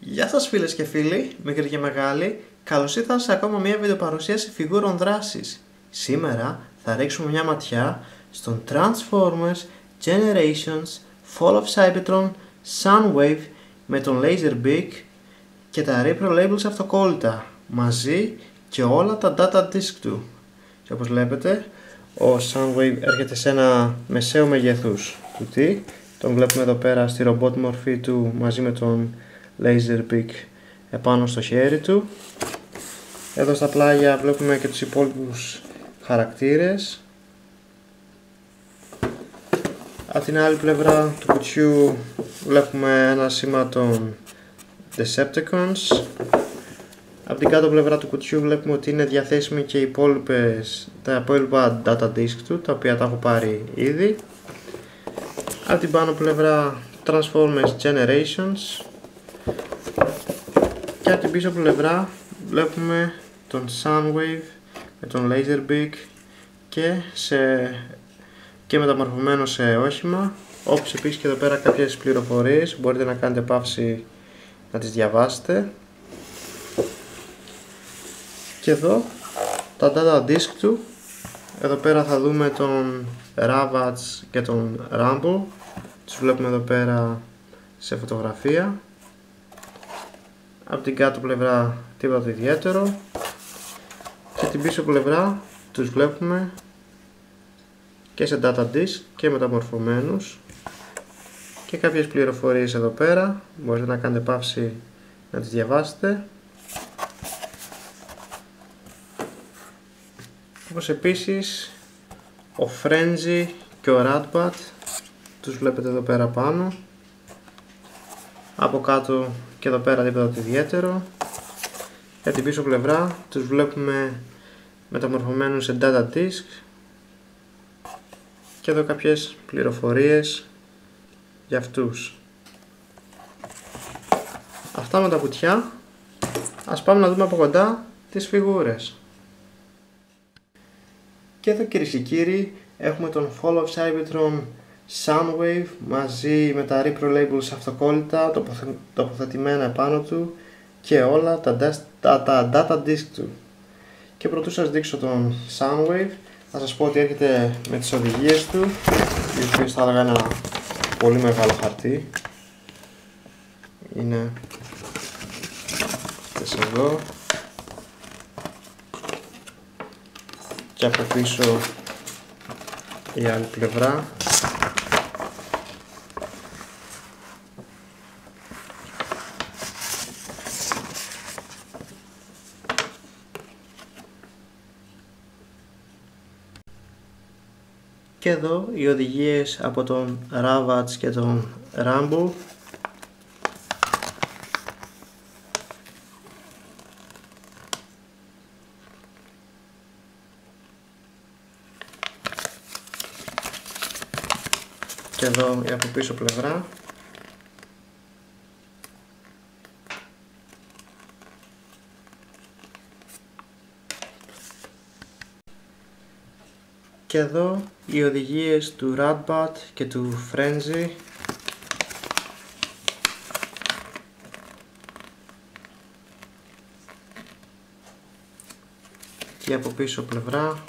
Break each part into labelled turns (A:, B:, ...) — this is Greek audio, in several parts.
A: Γεια σας φίλες και φίλοι, μικροί και μεγάλοι, καλώς ήρθατε σε ακόμα μια βιντεοπαρουσίαση φιγούρων δράσης. Σήμερα θα ρίξουμε μια ματιά στον Transformers Generations Fall of Cybertron Soundwave με τον Laserbeak και τα Repro Labels αυτοκόλλητα, μαζί και όλα τα data disk του. Και όπως βλέπετε, ο Soundwave έρχεται σε ένα μεσαίο μεγεθούς κουτί. Τον βλέπουμε εδώ πέρα στη ρομπότ μορφή του μαζί με τον Laserbeak επάνω στο χέρι του. Εδώ στα πλάγια βλέπουμε και τους υπόλοιπους χαρακτήρες. Από την άλλη πλευρά του κουτιού βλέπουμε ένα σήμα των Decepticons. Από την κάτω πλευρά του κουτιού βλέπουμε ότι είναι διαθέσιμοι και τα υπόλοιπα data disk του, τα οποία τα έχω πάρει ήδη. Από την πάνω πλευρά Transformers Generations. Και από την πίσω πλευρά βλέπουμε τον Soundwave με τον Laserbeak και μεταμορφωμένο σε όχημα, όπως επίσης και εδώ πέρα κάποιες πληροφορίες, μπορείτε να κάνετε παύση να τις διαβάσετε. Και εδώ τα data disk του, εδώ πέρα θα δούμε τον Ravage και τον Rumble, τους βλέπουμε εδώ πέρα σε φωτογραφία. Από την κάτω πλευρά τίποτα ιδιαίτερο και την πίσω πλευρά τους βλέπουμε και σε data disk και μεταμορφωμένους και κάποιες πληροφορίες εδώ πέρα, μπορείτε να κάνετε παύση να τις διαβάσετε. Όπως επίσης ο Frenzy και ο Ratbat τους βλέπετε εδώ πέρα πάνω. Από κάτω και εδώ πέρα τίποτα ιδιαίτερο. Για την πίσω πλευρά τους βλέπουμε μεταμορφωμένους σε data disk και εδώ κάποιες πληροφορίες για αυτούς. Αυτά με τα κουτιά. Ας πάμε να δούμε από κοντά τις φιγούρες. Και εδώ κυρίες και κύριοι έχουμε τον Fall of Cybertron Soundwave μαζί με τα Repro Labels αυτοκόλλητα τοποθετημένα επάνω του και όλα τα data disk του. Και πρωτού σας δείξω τον Soundwave, θα σας πω ότι έρχεται με τις οδηγίες του, οι οποίες θα έλεγα ένα πολύ μεγάλο χαρτί. Είναι αυτές εδώ και από πίσω η άλλη πλευρά. Και εδώ οι οδηγίες από τον Ravage και τον Rumble. Και εδώ η από πίσω πλευρά. Και εδώ οι οδηγίες του Ratbat και του Frenzy. Και από πίσω πλευρά.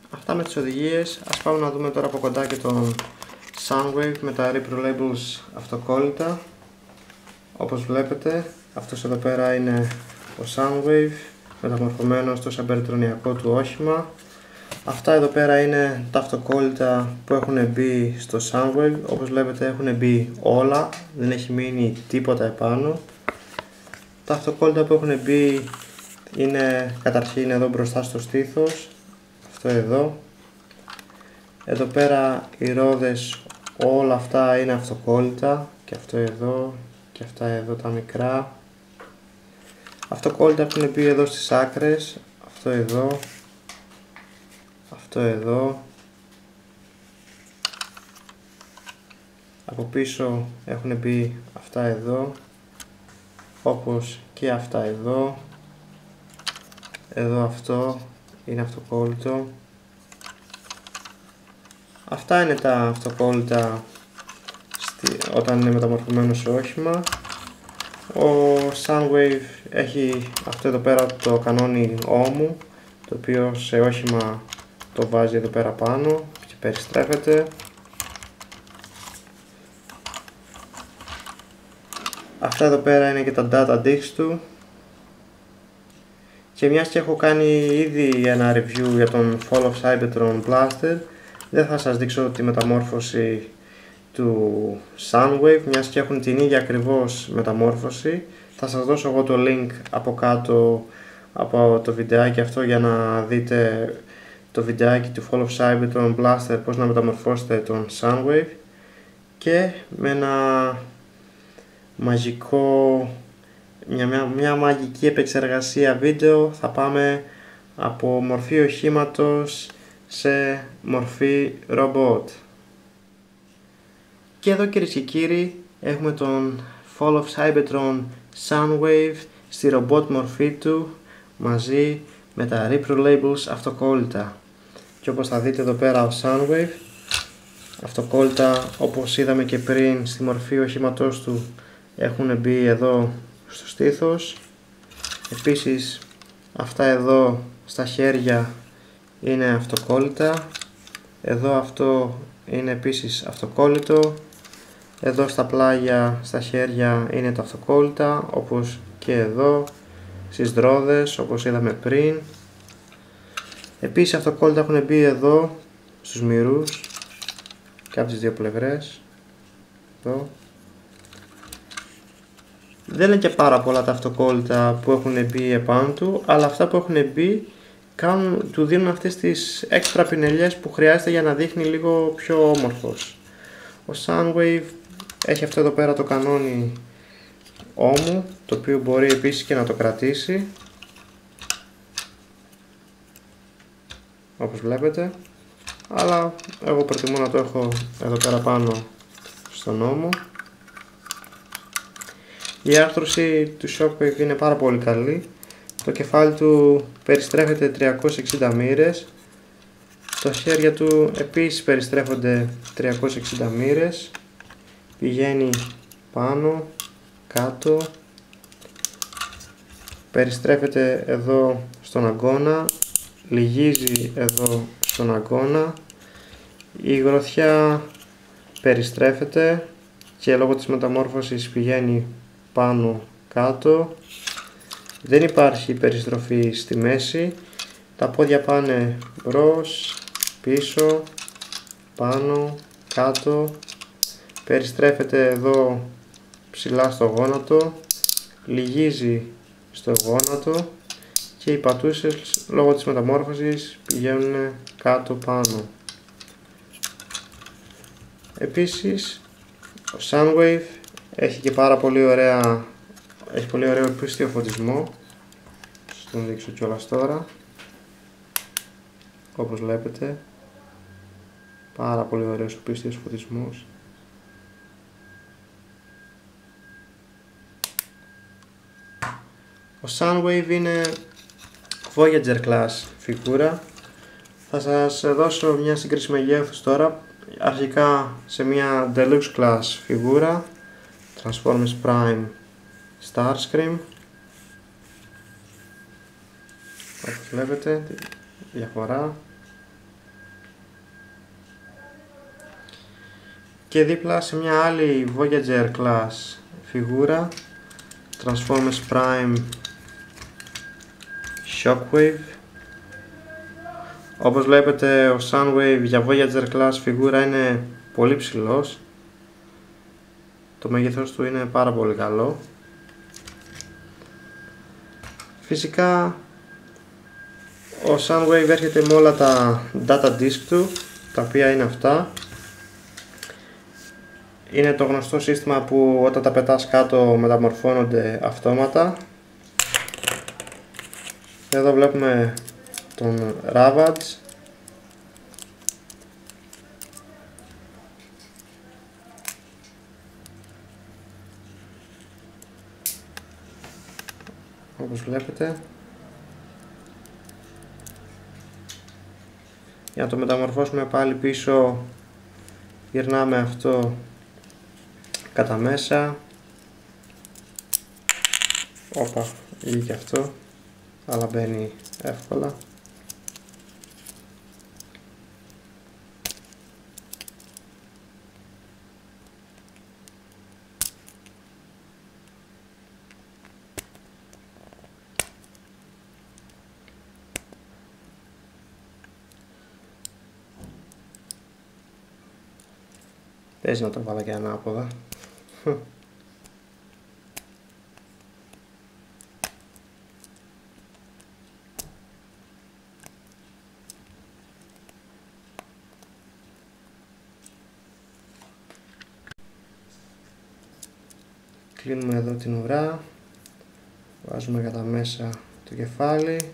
A: Αυτά με τις οδηγίες. Ας πάμε να δούμε τώρα από κοντά και τον Soundwave με τα Repro Labels αυτοκόλλητα. Όπως βλέπετε, αυτός εδώ πέρα είναι ο Soundwave μεταμορφωμένο στο σαμπερτρονιακό του όχημα. Αυτά εδώ πέρα είναι τα αυτοκόλλητα που έχουν μπει στο Soundwave. Όπως βλέπετε έχουν μπει όλα, δεν έχει μείνει τίποτα επάνω. Τα αυτοκόλλητα που έχουν μπει είναι καταρχήν εδώ μπροστά στο στήθος, αυτό εδώ. Εδώ πέρα οι ρόδες, όλα αυτά είναι αυτοκόλλητα και αυτό εδώ και αυτά εδώ τα μικρά. Αυτοκόλλητα έχουν μπει εδώ στις άκρες, αυτό εδώ, αυτό εδώ. Από πίσω έχουν μπει αυτά εδώ, όπως και αυτά εδώ. Εδώ αυτό είναι αυτοκόλλητο. Αυτά είναι τα αυτοκόλλητα όταν είναι μεταμορφωμένο σε όχημα. Ο Soundwave έχει αυτό εδώ πέρα το κανόνι ώμου, το οποίο σε όχημα το βάζει εδώ πέρα πάνω και περιστρέφεται. Αυτά εδώ πέρα είναι και τα data discs του. Και μιας και έχω κάνει ήδη ένα review για τον Fall of Cybertron Blaster, δεν θα σας δείξω τη μεταμόρφωση του Soundwave, μιας και έχουν την ίδια ακριβώς μεταμόρφωση. Θα σας δώσω εγώ το link από κάτω από το βιντεάκι αυτό για να δείτε το βιντεάκι του Fall of Cybertron Blaster, πώς να μεταμορφώσετε τον Soundwave. Και με ένα μια μαγική επεξεργασία βίντεο θα πάμε από μορφή οχήματος σε μορφή ρομπότ. Και εδώ, κυρίες και κύριοι, έχουμε τον Fall of Cybertron Soundwave στη ρομπότ μορφή του μαζί με τα Reprolabels αυτοκόλλητα. Και όπως θα δείτε εδώ πέρα, ο Soundwave αυτοκόλλητα, όπως είδαμε και πριν στη μορφή οχήματός του, έχουν μπει εδώ στο στήθος. Επίσης αυτά εδώ στα χέρια είναι αυτοκόλλητα. Εδώ αυτό είναι επίσης αυτοκόλλητο. Εδώ στα πλάγια, στα χέρια είναι τα αυτοκόλλητα, όπως και εδώ στις ρόδες, όπως είδαμε πριν. Επίσης αυτοκόλλητα έχουν μπει εδώ στους μυρούς και από τις δύο πλευρές. Εδώ. Δεν είναι και πάρα πολλά τα αυτοκόλλητα που έχουν μπει επάνω του, αλλά αυτά που έχουν μπει του δίνουν αυτές τις έξτρα πινελιές που χρειάζεται για να δείχνει λίγο πιο όμορφος. Ο Soundwave έχει αυτό εδώ πέρα το κανόνι ώμου, το οποίο μπορεί επίσης και να το κρατήσει, όπως βλέπετε, αλλά εγώ προτιμώ να το έχω εδώ πέρα πάνω στον ώμο. Η άρθρωση του Shockwave είναι πάρα πολύ καλή. Το κεφάλι του περιστρέφεται 360 μοίρες. Τα χέρια του επίσης περιστρέφονται 360 μοίρες. Πηγαίνει πάνω, κάτω. Περιστρέφεται εδώ στον αγκώνα. Λυγίζει εδώ στον αγκώνα. Η γροθιά περιστρέφεται και λόγω της μεταμόρφωσης πηγαίνει πάνω, κάτω. Δεν υπάρχει περιστροφή στη μέση. Τα πόδια πάνε μπρος, πίσω, πάνω, κάτω. Περιστρέφεται εδώ ψηλά στο γόνατο. Λυγίζει στο γόνατο και οι πατούσες λόγω της μεταμόρφωσης πηγαίνουν κάτω, πάνω. Επίσης ο Soundwave έχει και πολύ ωραίο πίστιο φωτισμό. Θα τον δείξω κιόλας τώρα. Όπως βλέπετε, πάρα πολύ ωραίος ο πίστιος φωτισμός. Ο Soundwave είναι Voyager Class φιγούρα. Θα σας δώσω μια σύγκριση μεγέθους τώρα. Αρχικά σε μια Deluxe Class φιγούρα Transformers Prime Starscream. Όπως βλέπετε τη διαφορά. Και δίπλα σε μια άλλη Voyager Class φιγούρα Transformers Prime Shockwave. Όπως βλέπετε, ο Soundwave για Voyager Class φιγούρα είναι πολύ ψηλός. Το μέγεθος του είναι πάρα πολύ καλό. Φυσικά ο Soundwave έρχεται με όλα τα data disk του, τα οποία είναι αυτά. Είναι το γνωστό σύστημα που όταν τα πετάς κάτω μεταμορφώνονται αυτόματα. Εδώ βλέπουμε τον Ravage. Όπως βλέπετε. Για να το μεταμορφώσουμε πάλι πίσω, γυρνάμε αυτό κατά μέσα. Όπα, βγήκε αυτό, αλλά μπαίνει εύκολα. Παίζει να το βάλω και ανάποδα. Κλείνουμε εδώ την ουρά, βάζουμε κατά μέσα το κεφάλι.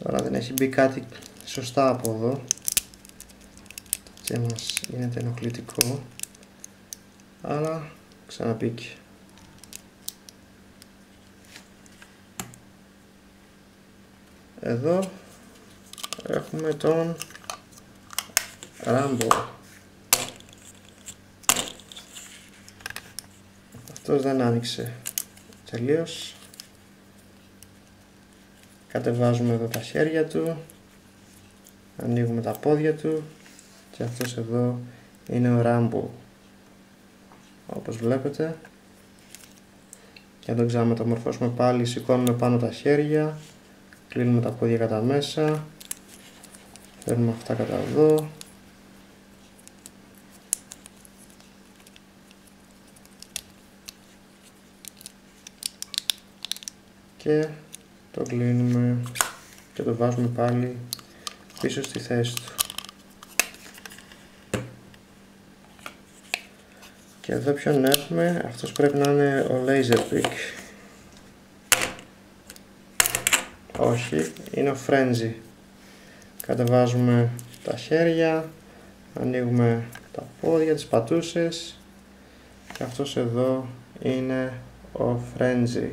A: Τώρα δεν έχει μπει κάτι σωστά από εδώ και μας γίνεται ενοχλητικό, αλλά ξαναμπήκε. Εδώ έχουμε τον Rambo. Αυτός δεν άνοιξε τελείως. Κατεβάζουμε εδώ τα χέρια του, ανοίγουμε τα πόδια του και αυτός εδώ είναι ο Rambo, όπως βλέπετε. Και να τον ξαναμεταμορφώσουμε πάλι, σηκώνουμε πάνω τα χέρια, κλείνουμε τα πόδια κατά μέσα, φέρνουμε αυτά κατά εδώ και το κλείνουμε και το βάζουμε πάλι πίσω στη θέση του. Και εδώ ποιον έχουμε, αυτός πρέπει να είναι ο Laserbeak. Όχι, είναι ο Frenzy. Κατεβάζουμε τα χέρια, ανοίγουμε τα πόδια, τις πατούσες και αυτός εδώ είναι ο Frenzy.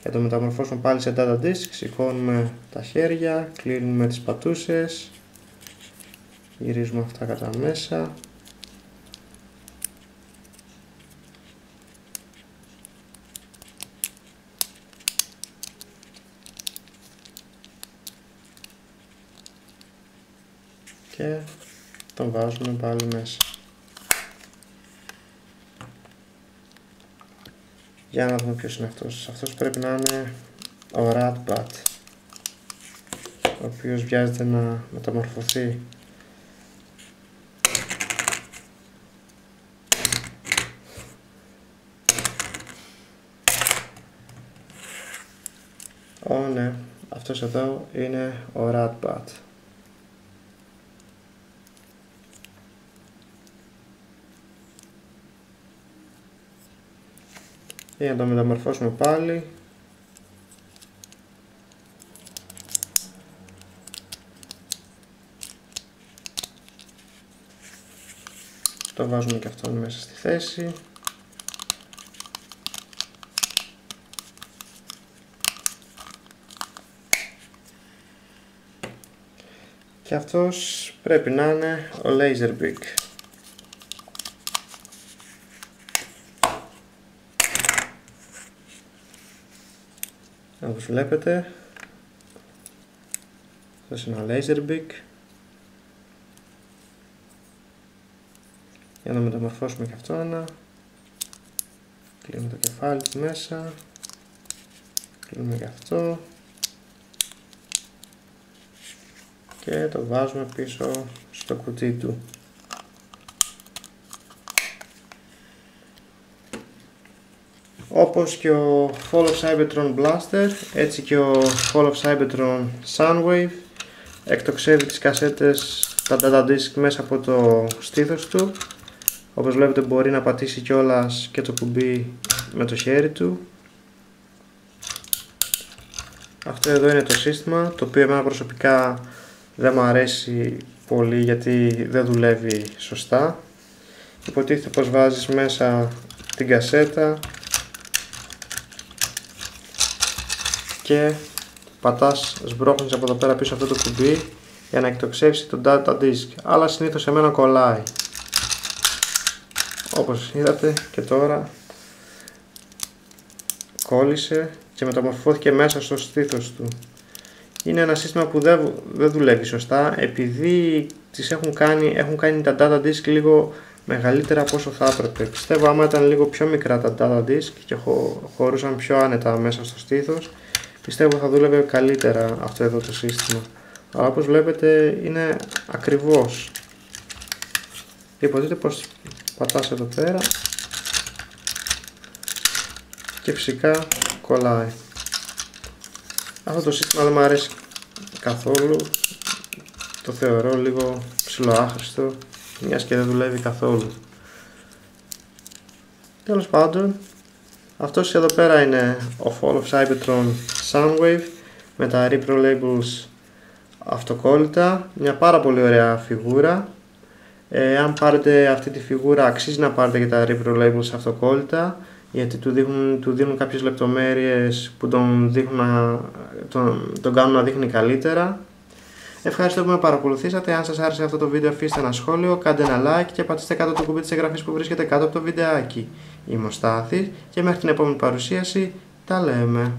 A: Για το μεταμορφώσουμε πάλι σε data disk, σηκώνουμε τα χέρια, κλείνουμε τις πατούσες, γυρίζουμε αυτά κατά μέσα και τον βάζουμε πάλι μέσα. Για να δούμε ποιος είναι αυτός. Αυτός πρέπει να είναι ο Ratbat, ο οποίος βιάζεται να μεταμορφωθεί. Ναι, αυτός εδώ είναι ο Ratbat. Για να το μεταμορφώσουμε πάλι, το βάζουμε και αυτόν μέσα στη θέση και αυτός πρέπει να είναι ο Laserbeak. Όπως βλέπετε, αυτός είναι ο Laserbeak. Για να μεταμορφώσουμε και αυτό ένα, κλείνουμε το κεφάλι του μέσα Κλείνουμε και αυτό και το βάζουμε πίσω στο κουτί του. Όπως και ο Fall of Cybertron Blaster, έτσι και ο Fall of Cybertron Soundwave εκτοξεύει τις κασέτες, τα data disk μέσα από το στήθος του. Όπως βλέπετε μπορεί να πατήσει κιόλας και το κουμπί με το χέρι του. Αυτό εδώ είναι το σύστημα, το οποίο εμένα προσωπικά δεν μου αρέσει πολύ γιατί δεν δουλεύει σωστά. Υποτίθεται πως βάζεις μέσα την κασέτα και πατάς, σμπρώχνεις από εδώ πέρα πίσω αυτό το κουμπί για να εκτοξεύσει το data disk, αλλά συνήθως εμένα κολλάει. Όπως είδατε και τώρα κόλλησε και μεταμορφώθηκε μέσα στο στήθος του. Είναι ένα σύστημα που δεν δουλεύει σωστά, επειδή έχουν κάνει τα data disk λίγο μεγαλύτερα από όσο θα έπρεπε. Πιστεύω άμα ήταν λίγο πιο μικρά τα data disk και χωρούσαν πιο άνετα μέσα στο στήθος, πιστεύω θα δούλευε καλύτερα αυτό εδώ το σύστημα. Αλλά όπως βλέπετε είναι ακριβώς. Υποτίθεται πως πατάς εδώ πέρα και φυσικά κολλάει. Αυτό το σύστημα δεν μου αρέσει καθόλου, το θεωρώ λίγο ψιλοάχρηστο, μιας και δεν δουλεύει καθόλου. Τέλος πάντων, αυτός εδώ πέρα είναι ο Fall of Cybertron Soundwave με τα Repro Labels αυτοκόλλητα, μια πάρα πολύ ωραία φιγούρα. Αν πάρετε αυτή τη φιγούρα αξίζει να πάρετε και τα Repro Labels αυτοκόλλητα, γιατί του δίνουν κάποιες λεπτομέρειες που τον κάνουν να δείχνει καλύτερα. Ευχαριστώ που με παρακολουθήσατε. Αν σας άρεσε αυτό το βίντεο αφήστε ένα σχόλιο, κάντε ένα like και πατήστε κάτω το κουμπί της εγγραφής που βρίσκεται κάτω από το βιντεάκι. Είμαι ο Στάθης και μέχρι την επόμενη παρουσίαση τα λέμε.